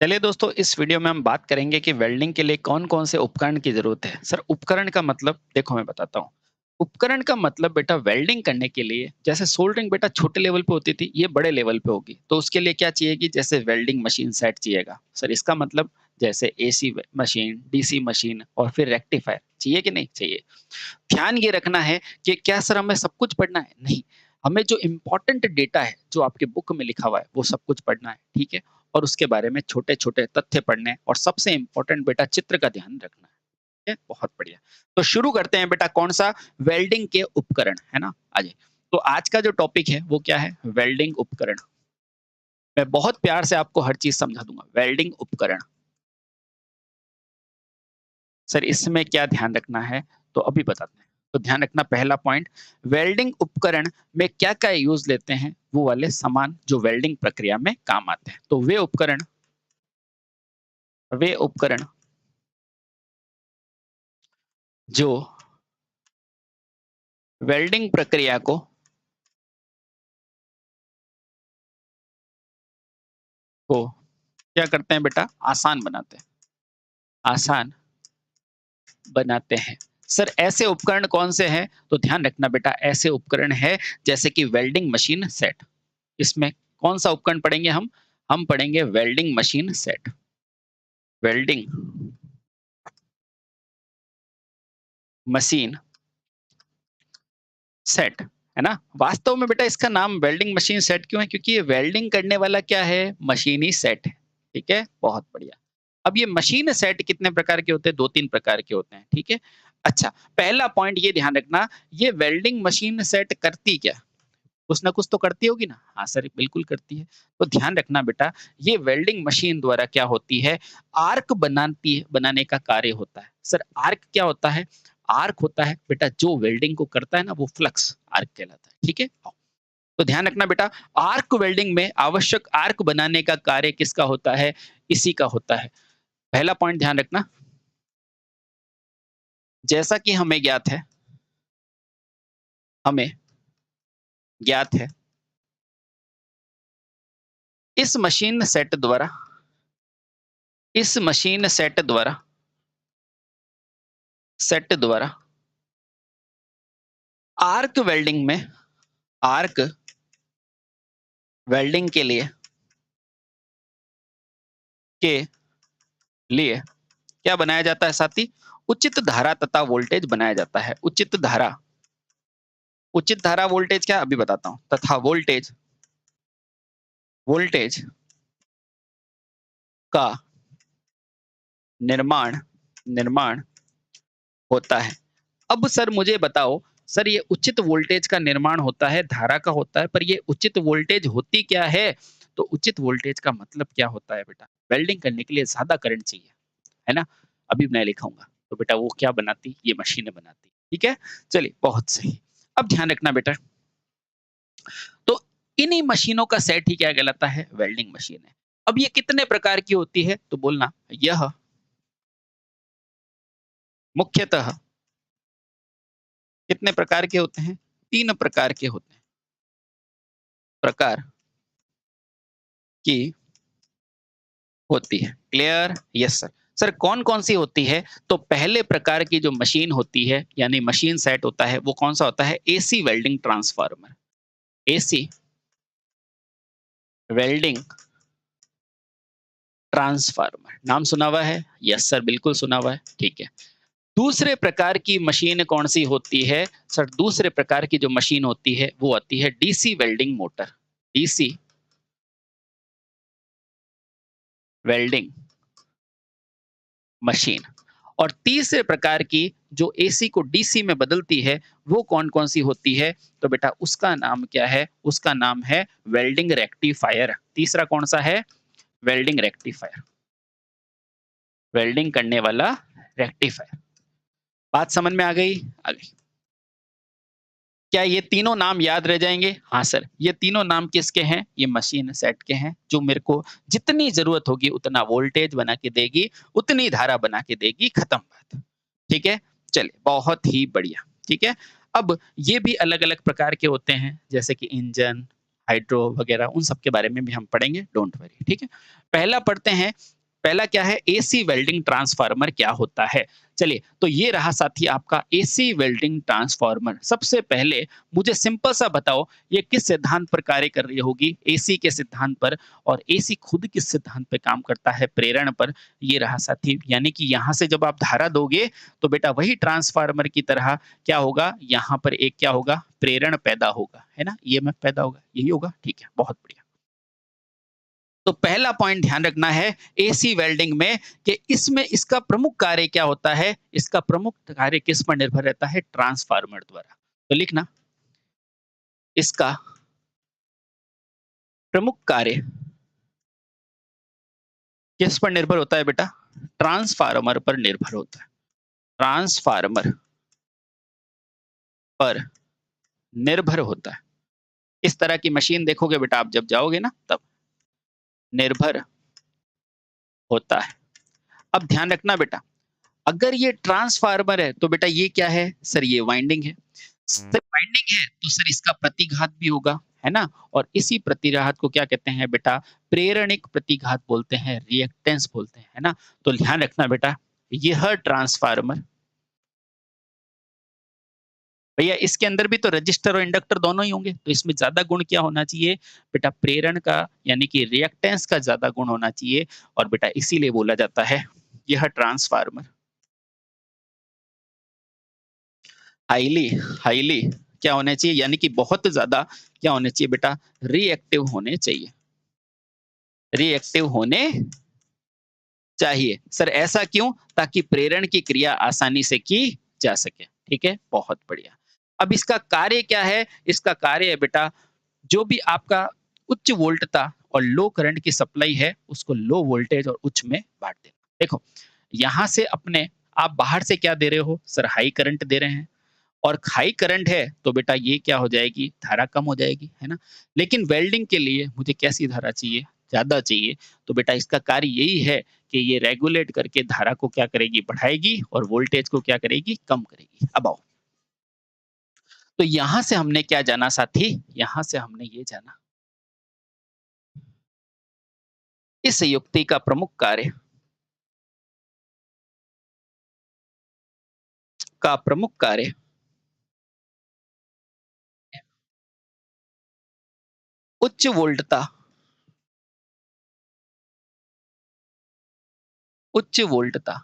चलिए दोस्तों, इस वीडियो में हम बात करेंगे कि वेल्डिंग के लिए कौन-कौन से उपकरण की ज़रूरत है। सर, उपकरण का मतलब देखो मैं बताता हूँ। उपकरण का मतलब बेटा वेल्डिंग करने के लिए जैसे सोल्डरिंग बेटा छोटे लेवल पे होती थी, ये बड़े लेवल पे होगी। तो उसके लिए क्या चाहिए कि जैसे वेल्डिंग मशीन सेट चाहिएगा। सर, इसका मतलब जैसे एसी व मशीन, डीसी मशीन और फिर रेक्टिफायर चाहिए कि नहीं चाहिए? ध्यान ये रखना है कि क्या सर हमें सब कुछ पढ़ना है? नहीं, हमें जो इम्पोर्टेंट डेटा है, जो आपके बुक में लिखा हुआ है, वो सब कुछ पढ़ना है, ठीक है? और उसके बारे में छोटे-छोटे तथ्य पढ़ने हैं और सबसे इम्पोर्टेंट बेटा चित्र का ध्यान रखना है, ठीक है? बहुत बढ़िया। तो शुरू करते हैं बेटा कौन-सा वेल्डिंग के उपकरण, है ना? आ जाइए। तो आज का जो टॉपिक है वो क्या है? वेल्डिंग उपकरण। मैं बहुत प्यार से आपको हर चीज़ समझा दूँगा। वेल्डिंग उपकरण। सर इसमें क्या ध्यान रखना है? तो अभी बताते हैं। तो ध्यान रखना पहला पॉइंट वेल्डिंग उपकरण में क्या-क्या यूज़ लेते हैं? वो वाले सामान जो वेल्डिंग प्रक्रिया में काम आते हैं। तो वे उपकरण जो वेल्डिंग प्रक्रिया को क्या करते हैं बेटा? आसान बनाते हैं। आसान बनाते हैं। सर ऐसे उपकरण कौन से हैं? तो ध्यान रखना बेटा ऐसे उपकरण हैं जैसे कि वेल्डिंग मशीन सेट। इसमें कौन-सा उपकरण पढ़ेंगे हम? हम पढ़ेंगे welding machine set. Welding machine set, है ना? वास्तव में बेटा इसका नाम वेल्डिंग मशीन सेट क्यों है? क्योंकि ये वेल्डिंग करने वाला क्या है? मशीनी सेट है। ठीक है? बहुत बढ़िया। अब ये मशीन सेट कितने प्रकार के होते हैं? 2-3 प्रकार के होते हैं। ठीक है? अच्छा, पहला पॉइंट ये ध्यान रखना, ये वेल्डिंग मशीन सेट करती क्या? कुछ ना कुछ तो करती होगी ना? हाँ सर, बिल्कुल करती है। तो ध्यान रखना बेटा, ये वेल्डिंग मशीन द्वारा क्या होती है, बनाने का कार्य होता है। सर आर्क क्या होता है? आर्क होता है बेटा जो वेल्डिंग को करता है ना, वो फ्लक्स आर्क कहलाता है। ठीक है? तो ध्यान रखना बेटा, आर्क वेल्डिंग में आवश्यक आर्क बनाने का कार्य किसका होता है? इसी का होता है। पहला पॉइंट ध्यान रखना, जैसा कि हमें ज्ञात है, इस मशीन सेट द्वारा इस मशीन सेट द्वारा आर्क वेल्डिंग में आर्क वेल्डिंग के लिए क्या बनाया जाता है साथी? उचित धारा तथा वोल्टेज बनाया जाता है। उचित धारा वोल्टेज क्या? अभी बताता हूँ। तथा वोल्टेज वोल्टेज का निर्माण निर्माण होता है। अब सर मुझे बताओ, सर ये उचित वोल्टेज का निर्माण होता है, धारा का होता है, पर ये उचित वोल्टेज होती क्या है? तो उचित वोल्टेज का मतलब क्या होता है बेटा? वेल्डिंग करने के लिए ज़्यादा करंट चाहिए, है ना? अभी मैं लिखाऊँगा। तो बेटा वो क्या बनाती? ये मशीनें बनाती। ठीक है? चलिए बहुत सही। अब ध्यान रखना बेटा, तो इन्हीं मशीनों का सेट ही क्या कहलाता है? वेल्डिंग मशीन है। अब ये कितने प्रकार की होती है? तो बोलना, यह मुख्यतः कितने प्रकार के होते हैं? 3 प्रकार के होते हैं। प्रकार की होती है। क्लियर? Yes sir. सर कौन-कौन सी होती है? तो पहले प्रकार की जो मशीन होती है, यानी मशीन सेट होता है, वो कौन-सा होता है? AC welding transformer. AC welding transformer. नाम सुना हुआ है? यस सर, बिल्कुल सुना हुआ है। ठीक है। दूसरे प्रकार की मशीन कौन-सी होती है? सर दूसरे प्रकार की जो मशीन होती है, वो आती है DC welding motor. DC welding machine. और तीसरे प्रकार की जो एसी को डीसी में बदलती है, वो कौन-कौन सी होती है? तो बेटा उसका नाम क्या है? उसका नाम है वेल्डिंग रेक्टिफायर। तीसरा कौन-सा है? Welding rectifier. वेल्डिंग करने वाला रेक्टिफायर। बात समझ में आ गई? आ गई। क्या ये तीनों नाम याद रह जाएँगे? हाँ सर, ये तीनों नाम किसके हैं? ये मशीन सेट के हैं, जो मेरे को जितनी ज़रूरत होगी उतना वोल्टेज बना के देगी, उतनी धारा बना के देगी, खत्म बात। ठीक है? चलिए, बहुत ही बढ़िया। ठीक है? अब ये भी अलग-अलग प्रकार के होते हैं, जैसे कि इंजन, हाइड्रो वगैरह उन सब के बारे में भी हम पढ़ेंगे, डोंट वरी, ठीक है। पहला पढ़ते हैं, पहला क्या है, एसी वेल्डिंग ट्रांसफार्मर क्या होता है। चलिए, तो ये रहा साथी आपका एसी वेल्डिंग ट्रांसफार्मर। सबसे पहले मुझे सिंपल सा बताओ, ये किस सिद्धांत पर कार्य कर रही होगी, एसी के सिद्धांत पर, और एसी खुद किस सिद्धांत पे काम करता है, प्रेरण पर। ये रहा साथी, यानी कि यहाँ से जब आप धारा दोगे तो बेटा वही ट्रांसफार्मर की तरह क्या होगा, यहाँ पर एक क्या होगा, प्रेरण पैदा होगा, है ना, ईएमएफ पैदा होगा, यही होगा, ठीक है, बहुत बढ़िया। तो पहला पॉइंट ध्यान रखना है एसी वेल्डिंग में कि इसमें इसका प्रमुख कार्य क्या होता है, इसका प्रमुख कार्य किस पर निर्भर रहता है, ट्रांसफार्मर द्वारा। तो लिखना, इसका प्रमुख कार्य किस पर निर्भर होता है बेटा, ट्रांसफार्मर पर निर्भर होता है, ट्रांसफार्मर पर निर्भर होता है। इस तरह की मशीन देखोगे बेटा आप जब जाओगे ना, तब निर्भर होता है। अब ध्यान रखना बेटा, अगर ये ट्रांसफार्मर है तो बेटा ये क्या है सर, ये वाइंडिंग है। सर वाइंडिंग है तो सर इसका प्रतिघात भी होगा, है ना, और इसी प्रतिघात को क्या कहते हैं बेटा, प्रेरणिक प्रतिघात बोलते हैं, रिएक्टेंस बोलते हैं, है ना। तो ध्यान रखना बेटा, यह ट्रांसफार्मर, भैया इसके अंदर भी तो रजिस्टर और इंडक्टर दोनों ही होंगे, तो इसमें ज्यादा गुण क्या होना चाहिए बेटा, प्रेरण का, यानी कि रिएक्टेंस का ज्यादा गुण होना चाहिए, और बेटा इसीलिए बोला जाता है यह ट्रांसफार्मर हाईली हाईली क्या होने चाहिए, यानी कि बहुत ज्यादा क्या होने चाहिए बेटा, रिएक्टिव होने चाहिए, रिएक्टिव होने चाहिए। सर ऐसा क्यों, ताकि प्रेरण की क्रिया आसानी से की जा सके, ठीक है, बहुत बढ़िया। अब इसका कार्य क्या है, इसका कार्य है बेटा, जो भी आपका उच्च वोल्टता और लो करंट की सप्लाई है उसको लो वोल्टेज और उच्च में बांट देना। देखो यहां से अपने आप बाहर से क्या दे रहे हो सर, हाई करंट दे रहे हैं, और हाई करंट है तो बेटा ये क्या हो जाएगी, धारा कम हो जाएगी, है ना। लेकिन वेल्डिंग के लिए मुझे कैसी धारा चाहिए, ज्यादा चाहिए, तो बेटा इसका कार्य यही है कि ये रेगुलेट करके धारा को क्या करेगी, बढ़ाएगी, और वोल्टेज को क्या करेगी, कम करेगी। अब आओ, तो यहां से हमने क्या जाना साथी, यहां से हमने ये जाना, इस युक्ति का प्रमुख कार्य, का प्रमुख कार्य उच्च वोल्टता, उच्च वोल्टता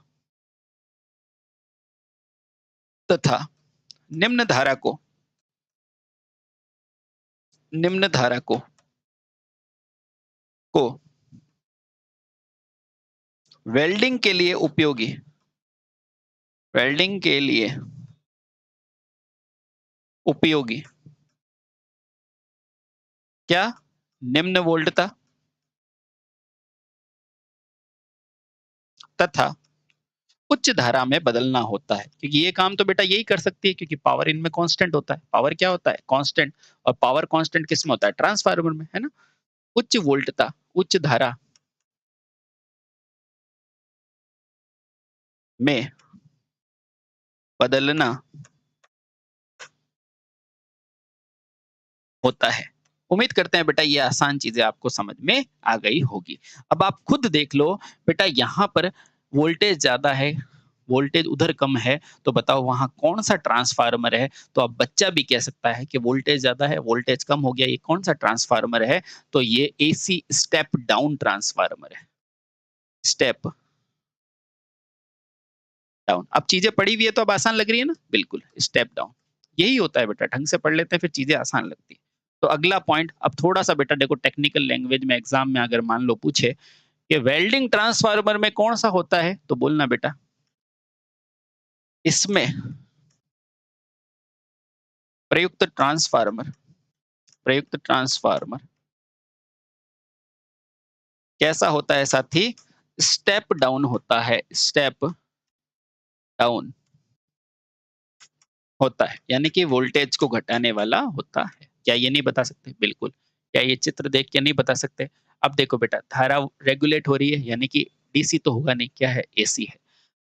तथा निम्न धारा को, निम्न धारा को वेल्डिंग के लिए उपयोगी, वेल्डिंग के लिए उपयोगी क्या, निम्न वोल्टता तथा उच्च धारा में बदलना होता है, क्योंकि ये काम तो बेटा यही कर सकती है, क्योंकि पावर इनमें कांस्टेंट होता है, पावर क्या होता है, कांस्टेंट, और पावर कांस्टेंट किस में होता है, ट्रांसफार्मर में, है ना। उच्च वोल्टता, उच्च धारा में बदलना होता है। उम्मीद करते हैं बेटा ये आसान चीजें आपको समझ में आ गई होगी। अब आप खुद देख लो बेटा, यहाँ पर वोल्टेज ज्यादा है, वोल्टेज उधर कम है, तो बताओ वहां कौन सा ट्रांसफार्मर है। तो अब बच्चा भी कह सकता है कि वोल्टेज ज्यादा है, वोल्टेज कम हो गया, ये कौन सा ट्रांसफार्मर है, तो ये एसी स्टेप डाउन ट्रांसफार्मर है, स्टेप डाउन। अब चीजें पढ़ी हुई है तो अब आसान लग रही है ना, बिल्कुल स्टेप डाउन, यही होता है बेटा, ढंग से पढ़ लेते हैं फिर चीजें आसान लगती है। तो अगला पॉइंट, अब थोड़ा सा बेटा देखो, टेक्निकल लैंग्वेज में एग्जाम में अगर मान लो पूछे कि वेल्डिंग ट्रांसफार्मर में कौन सा होता है, तो बोलना बेटा इसमें प्रयुक्त ट्रांसफार्मर, प्रयुक्त ट्रांसफार्मर कैसा होता है साथी, स्टेप डाउन होता है, स्टेप डाउन होता है, यानी कि वोल्टेज को घटाने वाला होता है। क्या ये नहीं बता सकते, बिल्कुल। क्या ये चित्र देख के नहीं बता सकते। अब देखो बेटा, धारा रेगुलेट हो रही है, यानी कि डीसी तो होगा नहीं, क्या है, एसी है,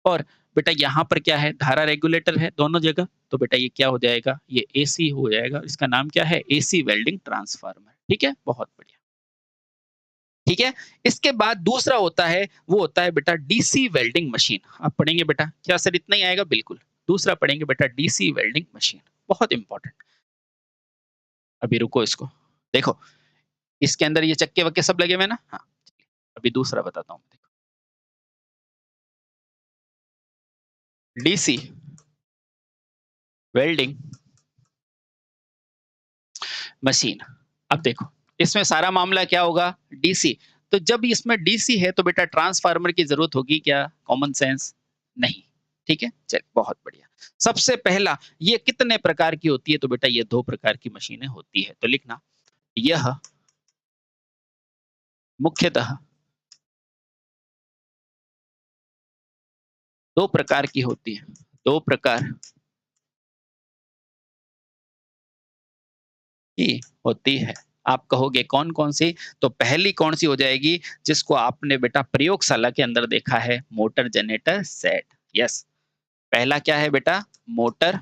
और बेटा यहाँ पर क्या है, धारा रेगुलेटर है दोनों जगह, तो बेटा ये क्या हो जाएगा, ये एसी हो जाएगा, इसका नाम क्या है, एसी वेल्डिंग ट्रांसफार्मर, ठीक है, बहुत बढ़िया। ठीक है, इसके बाद दूसरा होता है, वो होता है बेटा डीसी वेल्डिंग मशीन। आप पढ़ेंगे बेटा, क्या सर इतना ही आएगा? बिल्कुल। दूसरा पढ़ेंगे बेटा डीसी वेल्डिंग मशीन, बहुत इंपॉर्टेंट। अभी रुको इसको, देखो इसके अंदर ये चक्के-वक्के सब लगे हुए हैं ना? हाँ, अभी दूसरा बताता हूँ। DC welding machine. अब देखो, इसमें सारा मामला क्या होगा? डीसी। तो जब इसमें डीसी है तो बेटा ट्रांसफार्मर की ज़रूरत होगी क्या? Common sense? नहीं। ठीक है? चलिए बहुत बढ़िया। सबसे पहला, ये कितने प्रकार की होती है? तो बेटा ये 2 प्रकार की मशीनें होती है। तो लिखना, यह मुख्यतः 2 प्रकार की होती है। 2 प्रकार की होती है। आप कहोगे कौन-कौन सी? तो पहली कौन-सी हो जाएगी, जिसको आपने बेटा प्रयोगशाला के अंदर देखा है? Motor generator set. यस, पहला क्या है बेटा? मोटर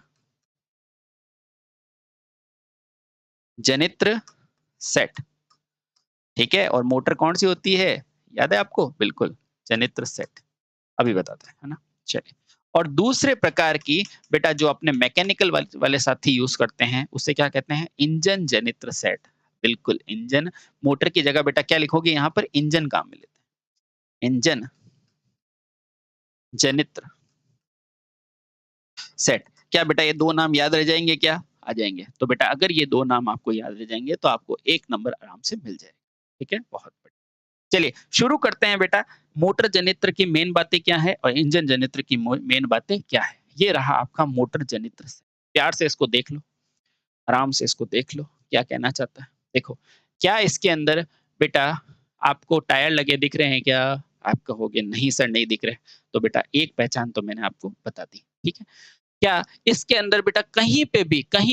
जनित्र सेट। ठीक है? और मोटर कौन-सी होती है? याद है आपको? बिल्कुल, जनित्र सेट। अभी बताते हैं, है ना? चलिए। और दूसरे प्रकार की बेटा जो अपने मैकेनिकल वाले साथी यूज़ करते हैं, उसे क्या कहते हैं? इंजन जनित्र सेट। बिल्कुल, इंजन, मोटर की जगह बेटा क्या लिखोगे यहाँ पर? इंजन काम में लेते हैं। इंजन जनित्र सेट। क्या बेटा ये 2 नाम याद रह जाएँगे क्या? आ जाएँगे। तो बेटा अगर ये 2 नाम आपको याद रह जाएँगे, तो आपको 1 नंबर आराम से मिल जाएगा। ठीक है? बहुत बढ़िया। चलिए शुरू करते हैं बेटा। मोटर जनित्र की मेन बातें क्या है और इंजन जनित्र की मेन बातें क्या है? ये रहा आपका मोटर जनित्र से। प्यार से इसको देख लो, आराम से इसको देख लो, क्या कहना चाहता है। देखो, क्या इसके अंदर बेटा आपको टायर लगे दिख रहे हैं क्या? आप कहोगे नहीं सर नहीं दिख रहे। तो बेटा एक पहचान तो मैंने आपको बता दी, ठीक है? क्या इसके अंदर बेटा कहीं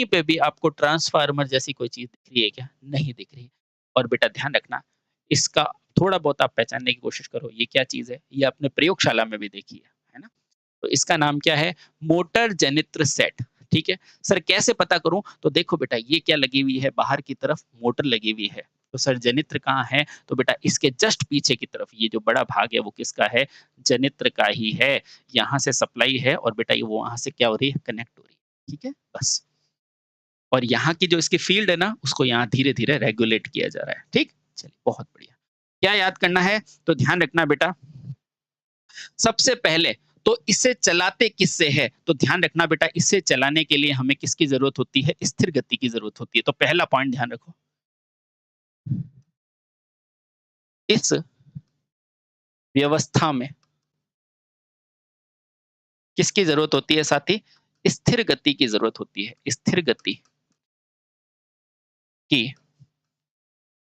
पे भी आपको ट्रांसफार्मर जैसी कोई चीज़ दिख रही है क्या? नहीं दिख रही है। और बेटा ध्यान रखना, इसका थोड़ा बहुत आप पहचानने की कोशिश करो, ये क्या चीज़ है? ये आपने प्रयोगशाला में भी देखी है ना? तो इसका नाम क्या है? मोटर जनित्र सेट, ठीक है? सर कैसे पता करूँ? तो देखो बेटा ये क्या लगी हुई है बाहर की तरफ मोटर लगी हुई है। तो सर जनित्र कहाँ है? तो बेटा इसके जस्ट पीछे की तरफ ये जो बड़ा भाग है वो किसका है? जनित्र का ही है। यहाँ से सप्लाई है और बेटा ये वो वहाँ से क्या हो रही है? कनेक्ट हो रही है। ठीक है? बस। और यहाँ की जो इसकी फ़ील्ड है ना, उसको यहाँ धीरे-धीरे रेगुलेट किया जा रहा है। ठीक? चलिए बहुत बढ़िया। क्या याद करना है? तो ध्यान रखना बेटा, सबसे पहले तो इसे चलाते किससे है? तो ध्यान रखना बेटा इसे चलाने के लिए हमें किसकी ज़रूरत होती है? स्थिर गति की ज़रूरत होती है। तो पहला पॉइंट ध्यान रखो। इस व्यवस्था में किसकी ज़रूरत होती है साथी? स्थिर गति की ज़रूरत होती है। स्थिर गति की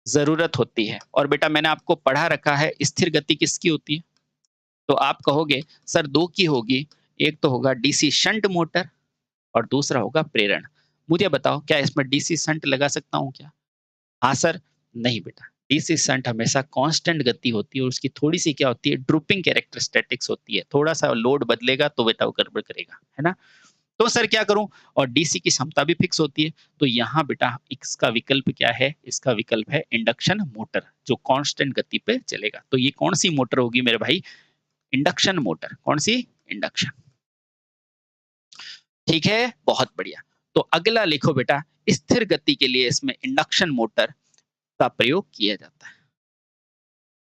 ज़रूरत होती है। और बेटा मैंने आपको पढ़ा रखा है स्थिर गति किसकी होती है? तो आप कहोगे सर 2 की होगी। एक तो होगा डीसी शंट मोटर और दूसरा होगा प्रेरण। मुझे बताओ क्या इसमें डीसी शंट लगा सकता हूँ क्या? हाँ सर, नहीं बेटा। डीसी शंट हमेशा कांस्टेंट गति होती है और उसकी थोड़ी-सी क्या होती है ड्रूपिंग कैरेक्टरिस्टिक्स होती है। थोड़ा-सा लोड बदलेगा तो बेटा वो गड़बड़ करेगा, है ना? तो सर क्या करूँ? और डीसी की क्षमता भी फिक्स होती है। तो यहाँ बेटा इसका विकल्प क्या है? इसका विकल्प है इंडक्शन मोटर जो कांस्टेंट गति पे चलेगा। तो ये कौन-सी मोटर होगी मेरे भाई? Induction motor. कौन-सी? इंडक्शन। ठीक है? बहुत बढ़िया। तो अगला लिखो बेटा स्थिर गति के लिए इसमें इंडक्शन मोटर का प्रयोग किया जाता है।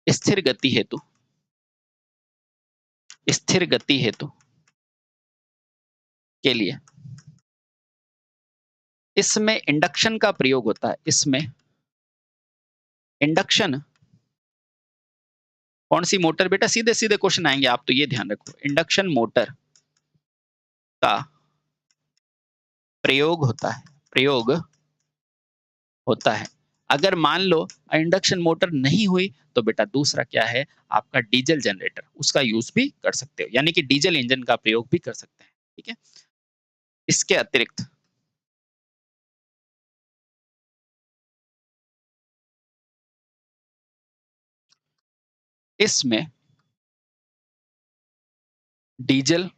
स्थिर गति हेतु स्थिर गति हेतु के लिए इसमें इंडक्शन का प्रयोग होता है। इसमें इंडक्शन कौन-सी मोटर बेटा सीधे-सीधे क्वेश्चन आएँगे, आप तो ये ध्यान रखो। इंडक्शन मोटर का प्रयोग होता है प्रयोग होता है। अगर मान लो इंडक्शन मोटर नहीं हुई तो बेटा दूसरा क्या है आपका डीजल जनरेटर, उसका यूज़ भी कर सकते हो। यानी कि डीजल इंजन का प्रयोग भी कर सकते हैं। ठीक है? इसके अतिरिक्त इसमें डीजल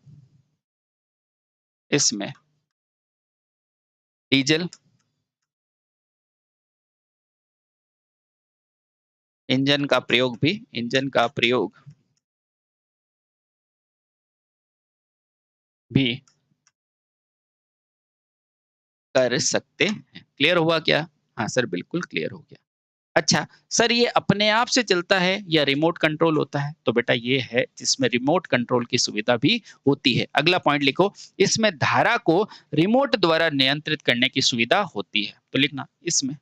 इसमें डीजल इंजन का प्रयोग भी इंजन का प्रयोग भी कर सकते हैं। क्लियर हुआ क्या? हाँ सर, बिल्कुल क्लियर हो गया। अच्छा, सर ये अपने आप से चलता है या रिमोट कंट्रोल होता है? तो बेटा ये है जिसमें रिमोट कंट्रोल की सुविधा भी होती है। अगला पॉइंट लिखो, इसमें धारा को रिमोट द्वारा नियंत्रित करने की सुविधा होती है। तो लिखना इसमें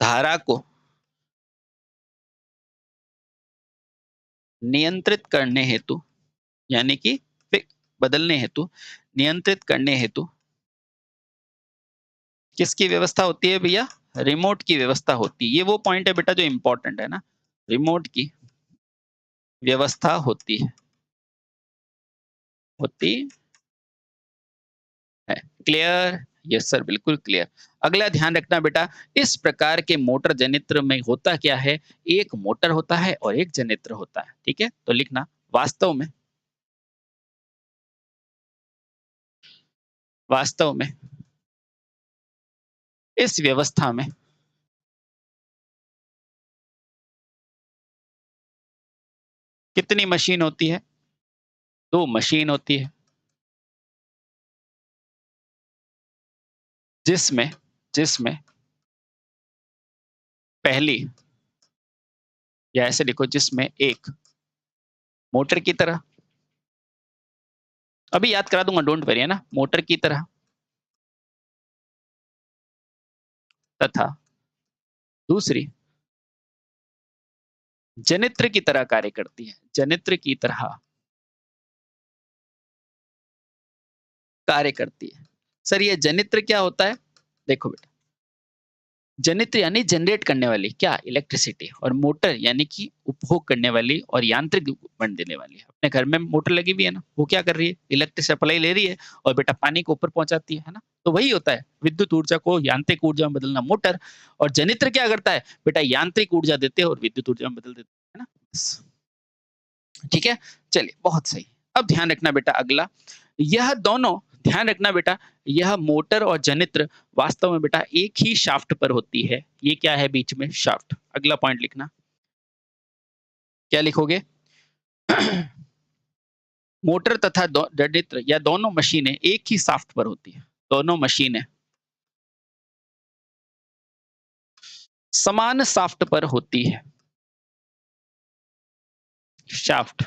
धारा को नियंत्रित करने हेतु, यानी कि बदलने हेतु, नियंत्रित करने हेतु किसकी व्यवस्था होती है भैया? रिमोट की व्यवस्था होती है। ये वो पॉइंट है बेटा जो इंपॉर्टेंट है ना, रिमोट की व्यवस्था होती है। क्लियर? यस सर, बिल्कुल क्लियर। अगला ध्यान रखना बेटा, इस प्रकार के मोटर जनित्र में होता क्या है? एक मोटर होता है और एक जनित्र होता है। ठीक है, तो लिखना वास्तव में इस व्यवस्था में कितनी मशीन होती है? दो मशीन होती है, जिसमें जिसमें पहली, या ऐसे लिखो, जिसमें एक मोटर की तरह, अभी याद करा दूंगा, डोंट वरी, है ना, मोटर की तरह, तथा दूसरी जनित्र की तरह कार्य करती है। जनित्र की तरह कार्य करती है। सर ये जनित्र क्या होता है? देखो बेटा, जनित्र यानी जनरेट करने वाली क्या, इलेक्ट्रिसिटी, और मोटर यानी कि उपभोग करने वाली और यांत्रिक उपकरण देने वाली। अपने घर में मोटर लगी हुई है ना, वो क्या कर रही है? इलेक्ट्रिक सप्लाई ले रही है और बेटा पानी को ऊपर पहुंचाती है ना। तो वही होता है, विद्युत ऊर्जा को यांत्रिक ऊर्जा में बदलना मोटर, और जनित्र क्या करता है बेटा? यांत्रिक ऊर्जा देते हैं और विद्युत ऊर्जा में बदल देते हैं ना। ठीक है, चलिए बहुत सही। अब ध्यान रखना बेटा, अगला, यह दोनों, ध्यान रखना बेटा, यह मोटर और जनित्र वास्तव में बेटा एक ही शाफ्ट पर होती है। ये क्या है बीच में? शाफ्ट। अगला पॉइंट लिखना, क्या लिखोगे? मोटर तथा जनित्र या दोनों मशीनें एक ही शाफ्ट पर होती है। दोनों मशीनें समान शाफ्ट पर होती है। शाफ्ट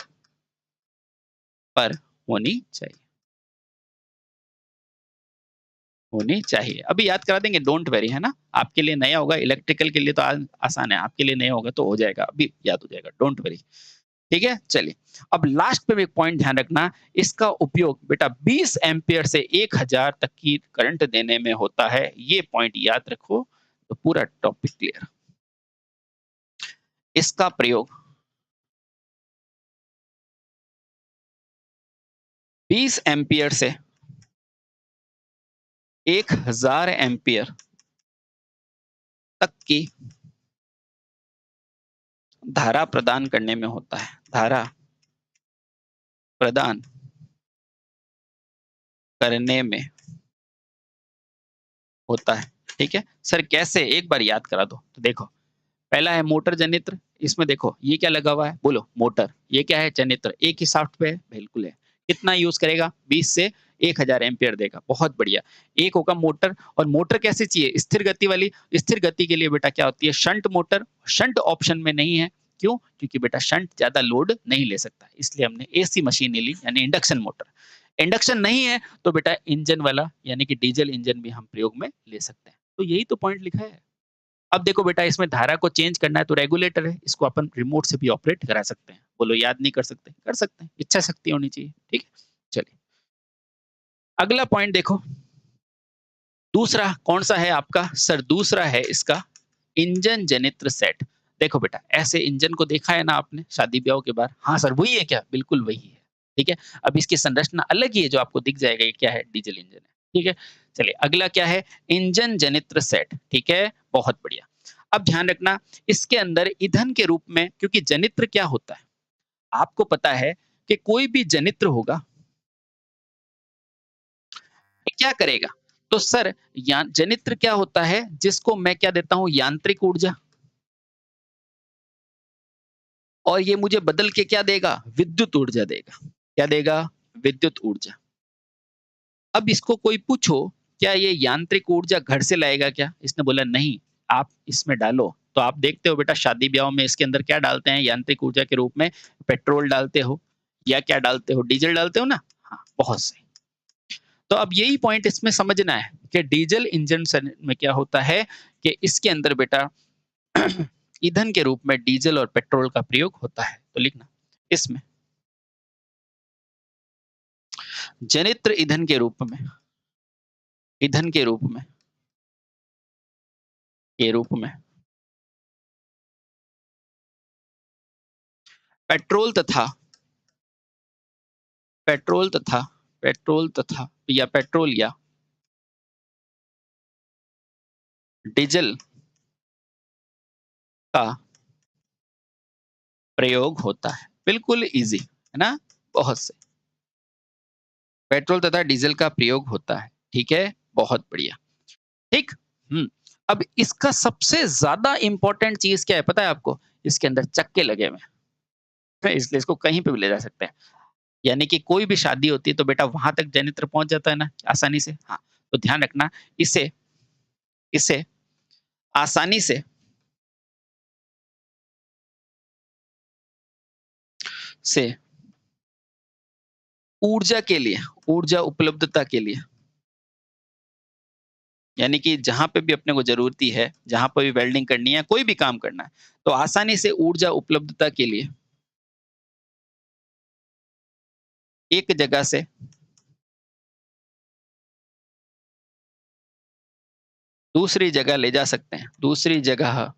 पर होनी चाहिए। अभी याद करा देंगे, डोंट वेरी, है ना। आपके लिए नया होगा, इलेक्ट्रिकल के लिए तो आसान है, आपके लिए नया होगा तो हो जाएगा, अभी याद हो जाएगा, डोंट वेरी। ठीक है, चलिए। अब लास्ट पे एक पॉइंट ध्यान रखना, इसका उपयोग बेटा 20 एम्पियर से 1000 तक की करंट देने में होता है। ये पॉइंट याद रखो तो पूरा टॉपिक क्लियर। इसका प्रयोग 20 एम्पियर से 1000 एम्पियर तक की धारा प्रदान करने में होता है। धारा प्रदान करने में होता है। ठीक है सर, कैसे? एक बार याद करा दो तो देखो, पहला है मोटर जनित्र, इसमें देखो ये क्या लगा हुआ है, बोलो मोटर, ये क्या है? जनित्र। एक ही शाफ्ट पे है, बिल्कुल है। कितना यूज करेगा? 20 से 1000 एम्पियर देगा, बहुत बढ़िया। एक होगा मोटर, और मोटर कैसे चाहिए? स्थिर गति वाली। स्थिर गति के लिए बेटा क्या होती है? Shunt motor. शंट ऑप्शन में नहीं है, क्यों? क्योंकि बेटा शंट ज्यादा लोड नहीं ले सकता, इसलिए हमने एसी मशीन ली, यानी इंडक्शन मोटर। इंडक्शन नहीं है तो बेटा इंजन वाला, यानी कि डीजल इंजन भी हम प्रयोग में ले सकते हैं। तो यही तो पॉइंट लिखा है। अब देखो बेटा, इसमें धारा को चेंज करना है तो रेगुलेटर है, इसको अपन रिमोट से भी ऑपरेट करा सकते हैं। बोलो याद नहीं कर सकते? कर सकते हैं, इच्छा शक्ति होनी चाहिए। ठीक है, चलिए अगला पॉइंट देखो। दूसरा कौन सा है आपका? सर दूसरा है इसका इंजन जनित्र सेट। देखो बेटा, ऐसे इंजन को देखा है ना आपने शादी ब्याह के बाद? हाँ सर, वही है क्या? बिल्कुल वही है। ठीक है, अब इसकी संरचना अलग ही है, जो आपको दिख जाएगा ये क्या है? डीजल इंजन है। ठीक है, चलिए अगला क्या है? इंजन जनित्र सेट। ठीक है, बहुत बढ़िया। अब ध्यान रखना, इसके अंदर ईंधन के रूप में, क्योंकि जनित्र क्या होता है आपको पता है कि कोई भी जनित्र होगा, क्या करेगा? तो सर जनित्र क्या होता है जिसको मैं क्या देता हूँ यांत्रिक ऊर्जा, और ये मुझे बदल के क्या देगा, विद्युत ऊर्जा देगा। क्या देगा, विद्युत ऊर्जा। अब इसको कोई पूछो क्या ये यांत्रिक ऊर्जा घर से लाएगा क्या, इसने बोला नहीं, आप इसमें डालो। तो आप देखते हो बेटा शादी ब्याह में इसके अंदर क्या डालते हैं यांत्रिक ऊर्जा के रूप में, पेट्रोल डालते हो या क्या डालते हो, डीजल डालते हो ना। हाँ बहुत सही। तो अब यही पॉइंट इसमें समझना है कि डीजल इंजन में क्या होता है कि इसके अंदर बेटा ईंधन के रूप में डीजल और पेट्रोल का प्रयोग होता है। तो लिखना इसमें जनित्र ईंधन के रूप में, ईंधन के रूप में पेट्रोल तथा पेट्रोल तथा पेट्रोल या डीजल का प्रयोग होता है। बिल्कुल इजी है ना, बहुत से पेट्रोल तथा डीजल का प्रयोग होता है। ठीक है, बहुत बढ़िया। ठीक। अब इसका सबसे ज्यादा इंपॉर्टेंट चीज क्या है पता है आपको, इसके अंदर चक्के लगे हुए हैं, इसलिए इसको कहीं पे भी ले जा सकते हैं। यानी कि कोई भी शादी होती है तो बेटा वहां तक जनित्र पहुंच जाता है ना आसानी से। हाँ, तो ध्यान रखना, इसे इसे आसानी से ऊर्जा के लिए, ऊर्जा उपलब्धता के लिए, यानी कि जहां पे भी अपने को जरूरती है, जहां पर भी वेल्डिंग करनी है, कोई भी काम करना है, तो आसानी से ऊर्जा उपलब्धता के लिए एक जगह से दूसरी जगह ले जा सकते हैं, दूसरी जगह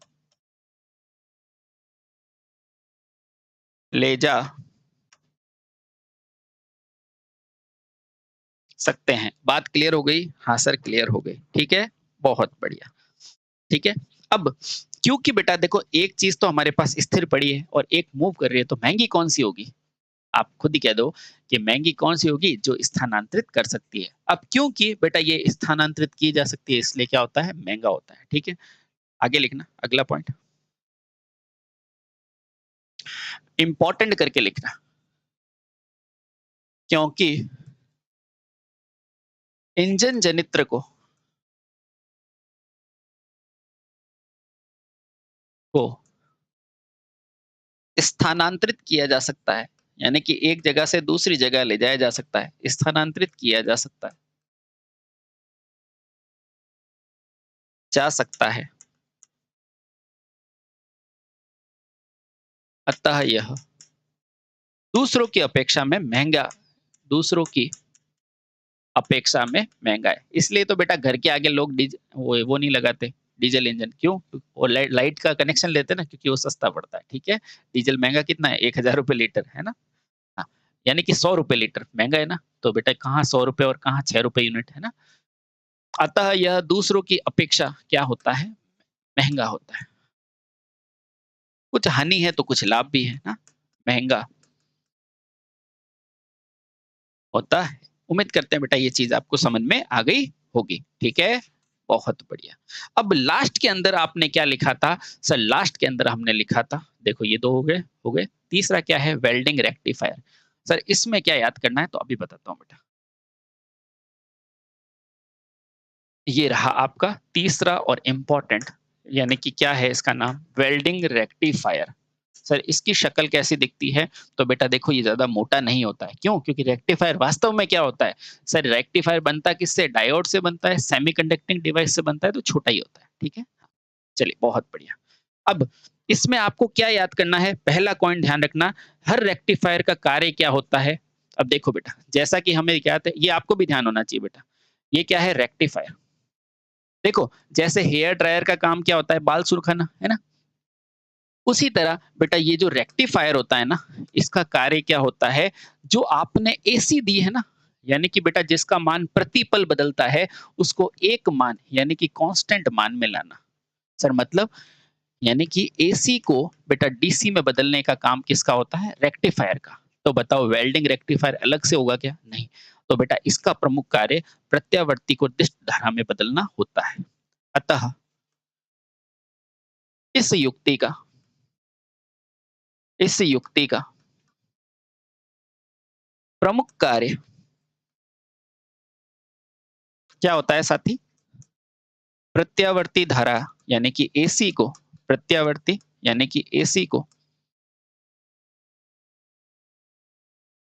ले जा सकते हैं। बात क्लियर हो गई? हाँ सर क्लियर हो गई। ठीक है, बहुत बढ़िया। ठीक है, अब क्योंकि बेटा देखो एक चीज तो हमारे पास स्थिर पड़ी है और एक मूव कर रही है, तो महंगी कौन सी होगी? आप खुद ही कह दो कि महंगी कौन सी होगी, जो स्थानांतरित कर सकती है। अब क्योंकि बेटा ये स्थानांतरित की जा सकती है इसलिए क्या होता है, महंगा होता है। ठीक है, आगे लिखना अगला पॉइंट, इंपॉर्टेंट करके लिखना, क्योंकि इंजन जनित्र को स्थानांतरित किया जा सकता है, यानी कि एक जगह से दूसरी जगह ले जाया जा सकता है, स्थानांतरित किया जा सकता है। अतः यह दूसरों की अपेक्षा में महंगा, दूसरों की अपेक्षा में महंगा है। इसलिए तो बेटा घर के आगे लोग वो नहीं लगाते डीजल इंजन। क्यों? वो लाइट का कनेक्शन लेते हैं ना, क्योंकि वो सस्ता पड़ता है। ठीक है, डीजल महंगा कितना है, 1000 रुपए लीटर है ना। हाँ, यानी कि 100 रुपए लीटर महंगा है ना, तो बेटा कहाँ 100 रुपए और कहाँ 6 रुपए यूनिट है ना। अतः यह दूसरों की अपेक्षा क्या होता है, महंगा होता है। कुछ हानि है तो कुछ लाभ भी है ना, महंगा होता है। उम्मीद करते हैं बेटा ये चीज आपको समझ में आ गई होगी। ठीक है, बहुत बढ़िया। अब लास्ट के अंदर आपने क्या लिखा था सर, लास्ट के अंदर हमने लिखा था, देखो ये दो हो गए। तीसरा क्या है, वेल्डिंग रेक्टिफायर। सर इसमें क्या याद करना है, तो अभी बताता हूँ बेटा। ये रहा आपका तीसरा और इम्पोर्टेंट, यानी कि क्या है इसका नाम, वेल्डिंग रेक्टिफायर। सर इसकी शक्ल कैसी दिखती है, तो बेटा देखो ये ज्यादा मोटा नहीं होता है। क्यों? क्योंकि रेक्टिफायर वास्तव में क्या होता है सर, रेक्टिफायर बनता किससे, डायोड से बनता है, सेमीकंडक्टिंग डिवाइस से बनता है, तो छोटा ही होता है। ठीक है, चलिए बहुत बढ़िया। अब इसमें आपको क्या याद करना है, पहला पॉइंट ध्यान रखना, हर रेक्टिफायर का कार्य क्या होता है। अब देखो बेटा, जैसा कि हमें क्या है, ये आपको भी ध्यान होना चाहिए बेटा, ये क्या है, रेक्टिफायर। देखो जैसे हेयर ड्रायर का काम क्या होता है, बाल सुखाना है ना, उसी तरह बेटा ये जो रेक्टिफायर होता है ना, इसका कार्य क्या होता है, जो आपने एसी दी है ना, यानी कि बेटा जिसका मान प्रतिपल बदलता है, उसको एक मान यानी कि कांस्टेंट मान में लाना। सर मतलब, यानी कि एसी को बेटा डीसी में बदलने का काम किसका होता है, रेक्टिफायर का। तो बताओ वेल्डिंग रेक्टिफायर अलग से होगा क्या? नहीं। तो बेटा इसका प्रमुख कार्य प्रत्यावर्ती को दिष्ट धारा में बदलना होता है। अतः इस युक्ति का इस युक्ति का प्रमुख कार्य क्या होता है साथी? प्रत्यावर्ती धारा यानी कि एसी को प्रत्यावर्ती यानी कि एसी को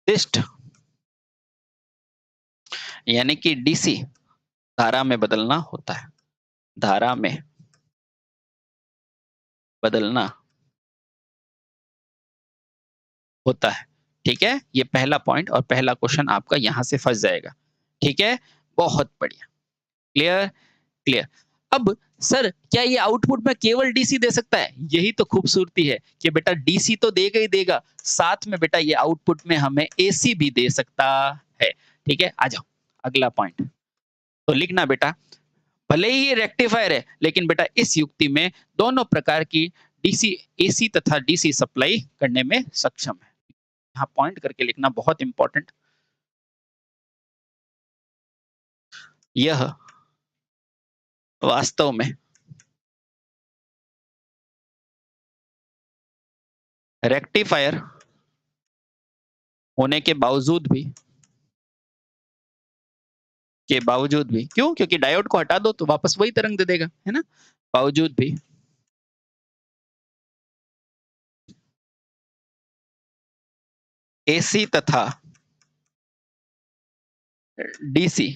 दिष्ट यानी कि डीसी धारा में बदलना होता है। धारा में बदलना होता है। ठीक है, ये पहला पॉइंट और पहला क्वेश्चन आपका यहां से फंस जाएगा। ठीक है, बहुत बढ़िया। Clear clear. अब सर क्या ये आउटपुट में केवल डीसी दे सकता है? यही तो खूबसूरती है कि बेटा डीसी तो देगा ही देगा, साथ में बेटा ये आउटपुट में हमें एसी भी दे सकता है। ठीक है, आ जाओ अगला पॉइंट। तो लिखना बेटा, भले ही ये रेक्टिफायर है लेकिन बेटा इस युक्ति में दोनों प्रकार की डीसी एसी तथा डीसी सप्लाई करने में सक्षम है। यहाँ पॉइंट करके लिखना बहुत इंपॉर्टेंट। यह वास्तव में रेक्टिफायर होने के बावजूद भी क्यों? क्योंकि डायोड को हटा दो तो वापस वही तरंग दे देगा, है ना? बावजूद भी एसी तथा डीसी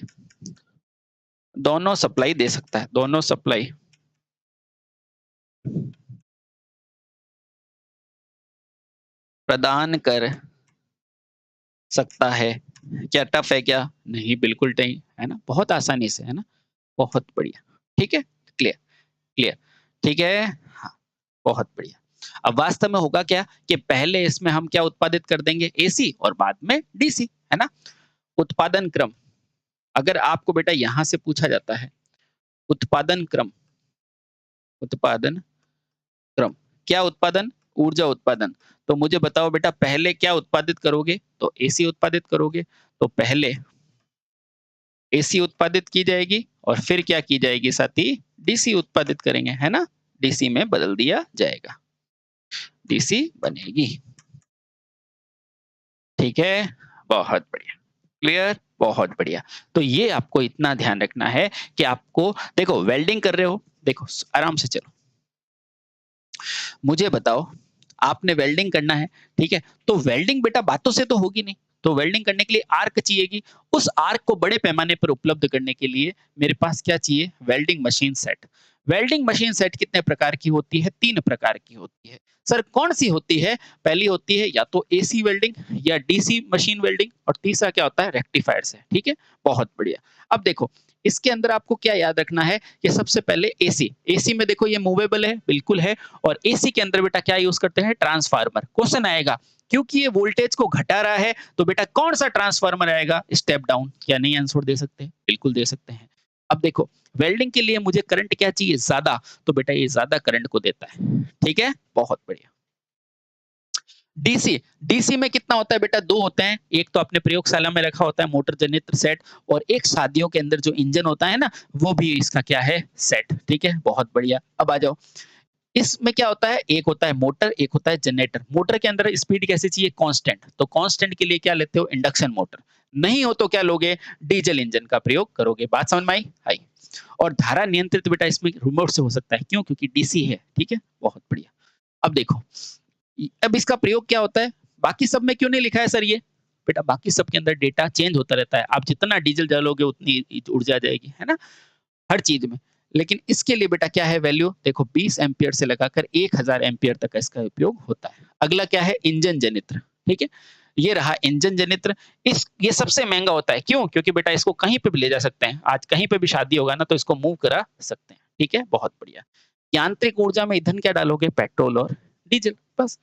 दोनों सप्लाई दे सकता है, दोनों सप्लाई प्रदान कर सकता है। क्या टफ है क्या? नहीं, बिल्कुल नहीं, है ना? बहुत आसानी से, है ना? बहुत बढ़िया। ठीक है, क्लियर क्लियर। ठीक है, हाँ, बहुत बढ़िया। अब वास्तव में होगा क्या कि पहले इसमें हम क्या उत्पादित कर देंगे? एसी, और बाद में डीसी, है ना? उत्पादन क्रम, अगर आपको बेटा यहां से पूछा जाता है उत्पादन क्रम, उत्पादन क्रम क्या उत्पादन? ऊर्जा उत्पादन। तो मुझे बताओ बेटा पहले क्या उत्पादित करोगे? तो एसी उत्पादित करोगे। तो पहले एसी उत्पादित की जाएगी और फिर क्या की जाएगी साथी? डीसी उत्पादित करेंगे, है ना? डीसी में बदल दिया जाएगा, डीसी बनेगी। ठीक है, बहुत बढ़िया, क्लियर, बहुत बढ़िया। तो ये आपको इतना ध्यान रखना है कि आपको देखो वेल्डिंग कर रहे हो, देखो आराम से चलो, मुझे बताओ आपने वेल्डिंग करना है, ठीक है? तो वेल्डिंग बेटा बातों से तो होगी नहीं, तो वेल्डिंग करने के लिए आर्क चाहिएगी। उस आर्क को बड़े पैमाने पर उपलब्ध करने के लिए मेरे पास क्या चाहिए? Welding machine set. Welding machine set कितने प्रकार की होती है? 3 प्रकार की होती है। सर कौन सी होती है? पहली होती है या तो एसी वेल्डिंग या डीसी मशीन वेल्डिंग, और तीसरा क्या होता है? रेक्टिफायर से। ठीक है, बहुत बढ़िया। अब देखो इसके अंदर आपको क्या याद रखना है कि सबसे पहले एसी, एसी में देखो ये मूवेबल है, बिल्कुल है, और एसी के अंदर बेटा क्या यूज करते हैं? ट्रांसफार्मर। क्वेश्चन आएगा क्योंकि ये वोल्टेज को घटा रहा है तो बेटा कौन सा ट्रांसफार्मर आएगा? Step down. क्या नहीं आंसर दे सकते? बिल्कुल दे सकते हैं। अब देखो वेल्डिंग के लिए मुझे करंट क्या चाहिए? ज्यादा, तो बेटा ये ज्यादा करंट को देता है। ठीक है, बहुत बढ़िया। डीसी, डीसी में कितना होता है बेटा? 2 होते हैं, एक तो अपने प्रयोगशाला में रखा होता है मोटर जनित्र सेट, और एक शादियों के अंदर जो इंजन होता है ना, वो भी इसका क्या है? सेट। ठीक है, बहुत बढ़िया। अब आ जाओ, इसमें क्या होता है? एक होता है मोटर, एक होता है जनरेटर। मोटर के अंदर स्पीड कैसे चाहिए? कांस्टेंट। तो कांस्टेंट के लिए क्या लेते हो? Induction motor. नहीं हो तो क्या लोगे? डीजल इंजन का प्रयोग करोगे। बात समझ में आई? आई। और धारा नियंत्रित बेटा इसमें रिमोट से हो सकता है, क्यों? क्योंकि डीसी है। ठीक है, बहुत बढ़िया। अब देखो अब इसका प्रयोग क्या होता है? बाकी सब में क्यों नहीं लिखा है सर ये? बेटा बाकी सब के अंदर डेटा चेंज होता रहता है, आप जितना डीजल जलोगे उतनी ऊर्जा जाएगी, है ना? हर चीज में। लेकिन इसके लिए बेटा क्या है वैल्यू? देखो 20 एम्पियर से लगाकर 1000 एम्पियर तक इसका उपयोग होता है। अगला क्या है? इंजन जनित्र। ठीक है, ये रहा इंजन जनित्र। इस ये सबसे महंगा होता है, क्यों? क्योंकि बेटा इसको कहीं पे भी ले जा सकते हैं, आज कहीं पे भी शादी होगा ना तो इसको मूव करा सकते हैं। ठीक है, बहुत बढ़िया। यांत्रिक ऊर्जा में ईंधन क्या डालोगे? पेट्रोल और डीजल, बस।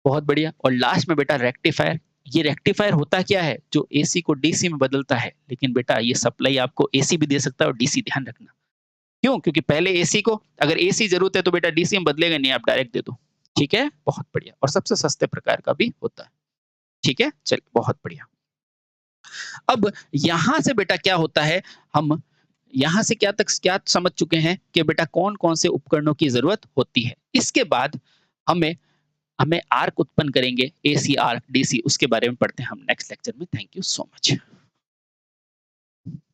बहुत बढ़िया। और लास्ट में बेटा रेक्टिफायर। ये रेक्टिफायर होता क्या है? जो एसी को डीसी में बदलता है, लेकिन बेटा ये सप्लाई आपको एसी भी दे सकता है और डीसी, ध्यान रखना। क्यों? क्योंकि पहले एसी को, अगर एसी जरूरत है तो बेटा डीसी में बदलेगा नहीं, आप डायरेक्ट दे दो। ठीक है, बहुत बढ़िया। और सबसे सस्ते प्रकार का भी होता है। ठीक है, चलिए बहुत बढ़िया। अब यहाँ से बेटा क्या होता है, हम यहाँ से क्या समझ चुके हैं कि बेटा कौन-कौन से उपकरणों की ज़रूरत होती है। इसके बाद हमें हमें आर्क उत्पन्न करेंगे, एसी आर्क, डीसी, उसके बारे में पढ़ते हैं हम नेक्स्ट लेक्चर में। Thank you so much.